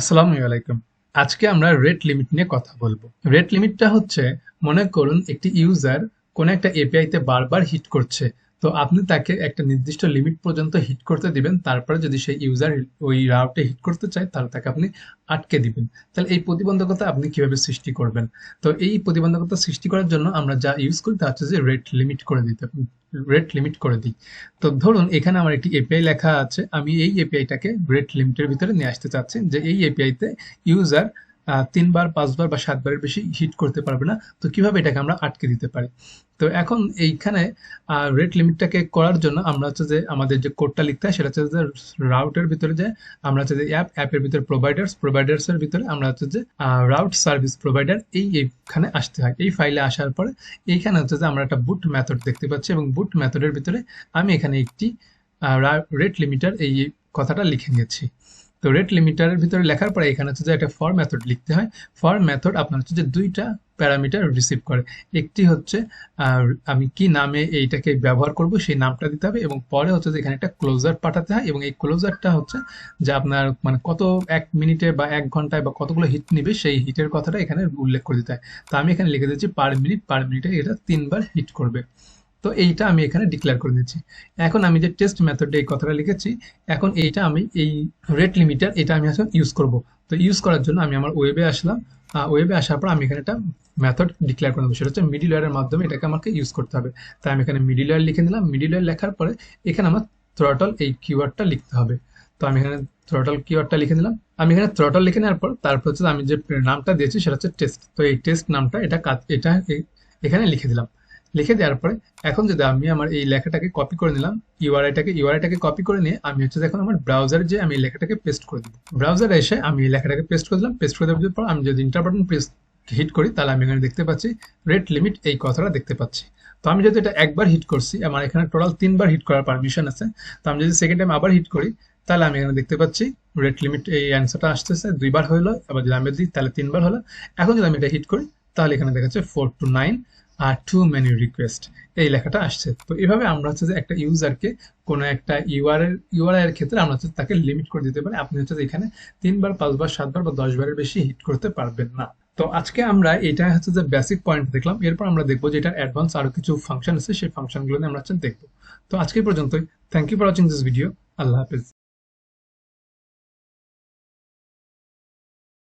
আসসালামু আলাইকুম। আজকে আমরা রেট লিমিট নিয়ে কথা বলবো। রেট লিমিটটা হচ্ছে, মনে করুন একটি ইউজার কোন একটা এপিআই তে বারবার হিট করছে। তো আপনি তাকে একটা নির্দিষ্ট লিমিট পর্যন্ত হিট করতে দিবেন, তারপরে যদি সেই ইউজার ওই রাউটে হিট করতে চায় তাহলে তাকে আপনি আটকে দিবেন। তাহলে এই প্রতিবন্ধকতা আপনি কিভাবে সৃষ্টি করবেন? তো এই প্রতিবন্ধকতা সৃষ্টি করার জন্য আমরা যা ইউজ করি তা হচ্ছে যে রেট লিমিট করে দিই। তো ধরুন এখানে আমার একটি এপিআই লেখা আছে, আমি এই এপিআইটাকে রেট লিমিটের ভিতরে নিয়ে আসতে চাচ্ছি, যে এই এপিআইতে ইউজার ৩ বার ৫ বার বা ৭ বারের বেশি হিট করতে পারবে না। তো কিভাবে এটাকে আমরা আটকে দিতে পারি? তো এখন এইখানে রেট লিমিটটাকে করার জন্য আমরা হচ্ছে যে আমাদের যে কোডটা লিখতে হয় সেটা হচ্ছে যে রাউটের ভিতরে যে আমরা হচ্ছে যে অ্যাপের ভিতরে প্রোভাইডার্স এর ভিতরে আমরা হচ্ছে যে রাউট সার্ভিস প্রোভাইডার এইখানে আসতে হয়। এই ফাইলে আসার পরে এইখানে হচ্ছে যে আমরা একটা বুট মেথড দেখতে পাচ্ছি, এবং বুট মেথডের ভিতরে আমি এখানে একটি রেট লিমিটার এই কথাটা লিখে নিয়েছি। তো রেট লিমিটারের ভিতরে লেখার পরে এখানে হচ্ছে যে একটা ফর মেথড লিখতে হয়। ফর মেথড আপনার হচ্ছে যে দুইটা প্যারামিটার রিসিভ করে। একটি হচ্ছে আমি কি নামে এইটাকে ব্যবহার করব সেই নামটা দিতে হবে, এবং পরে হচ্ছে যে এখানে একটা ক্লোজার পাঠাতে হয়, এবং এই ক্লোজারটা হচ্ছে যে আপনার মানে কত 1 মিনিটে বা 1 ঘন্টায় বা কতগুলো হিট নিবে সেই হিটের কথাটা এখানে উল্লেখ করে দিতে হয়। তো আমি এখানে লিখে দিচ্ছি পার মিনিটে এটা 3 বার হিট করবে। তো এইটা আমি এখানে ডিক্লেয়ার করে নিচ্ছি। এখন আমি যে টেস্ট মেথডে এই কথাটা লিখেছি, এখন এইটা আমি এই রেট লিমিটার এটা আমি এখন ইউজ করব। তো ইউজ করার জন্য আমি আমার ওয়েবে আসলাম। ওয়েবে আসার পর আমি এখানে একটা মেথড ডিক্লেয়ার করে নেবো, সেটা হচ্ছে মিডল লেয়ারের মাধ্যমে এটাকে আমাকে ইউজ করতে হবে। তাই আমি এখানে মিডল লেয়ার লিখে নিলাম। মিডল লেয়ার লেখার পরে এখানে আমার থ্রটল এই কিওয়ার্ডটা লিখতে হবে। তো আমি এখানে থ্রটল কিওয়ার্ডটা লিখে নিলাম। আমি এখানে থ্রটল লিখে নেওয়ার পর তারপর হচ্ছে আমি যে নামটা দিয়েছি সেটা হচ্ছে টেস্ট। তো এই টেস্ট নামটা এটা এখানে লিখে দিলাম। লিখে দেওয়ার পরে এখন যদি আমি আমার এই লেখাটাকে কপি করে নিলাম, ইউআরআইটাকে কপি করে নিয়ে আমি হচ্ছে এখন আমার ব্রাউজারে যে আমি এই লেখাটাকে পেস্ট করে দিব। ব্রাউজারে এসে আমি এই লেখাটাকে পেস্ট করে দিলাম। পেস্ট করে দেওয়ার পর আমি যদি ইন্টার বাটন প্রেস হিট করি তাহলে আমি এখানে দেখতে পাচ্ছি রেট লিমিট এই কথাটা দেখতে পাচ্ছি। তো আমি যদি এটা একবার হিট করছি, আমার এখানে টোটাল 3 বার হিট করার পারমিশন আছে। তো আমি যদি সেকেন্ড টাইম আবার হিট করি তাহলে আমি এখানে দেখতে পাচ্ছি রেট লিমিট এই অ্যান্সারটা আসতেছে 2 বার হলো। আবার যদি আমি দিই তাহলে 3 বার হলো। এখন যদি আমি এটা হিট করি তাহলে এখানে দেখাচ্ছে 4 to 9 আর টু মেনি রিকোয়েস্ট এই লেখাটা আসছে। তো এভাবে আমরা হচ্ছে যে একটা ইউজারকে কোনো একটা ইউআরআই এর ক্ষেত্রে আমরা হচ্ছে তাকে লিমিট করে দিতে পারি। আপনি হচ্ছে যে এখানে 3 বার 5 বার 7 বার বা 10 বারের বেশি হিট করতে পারবেন না। তো আজকে আমরা এটা হচ্ছে যে বেসিক পয়েন্ট দেখলাম। এরপর আমরা দেখবো যে এটা অ্যাডভান্স আরো কিছু ফাংশন আছে, সেই ফাংশনগুলো নিয়ে আমরা হচ্ছে দেখবো। তো আজকে পর্যন্তই। Thank you for watching this video. আল্লাহ হাফেজ।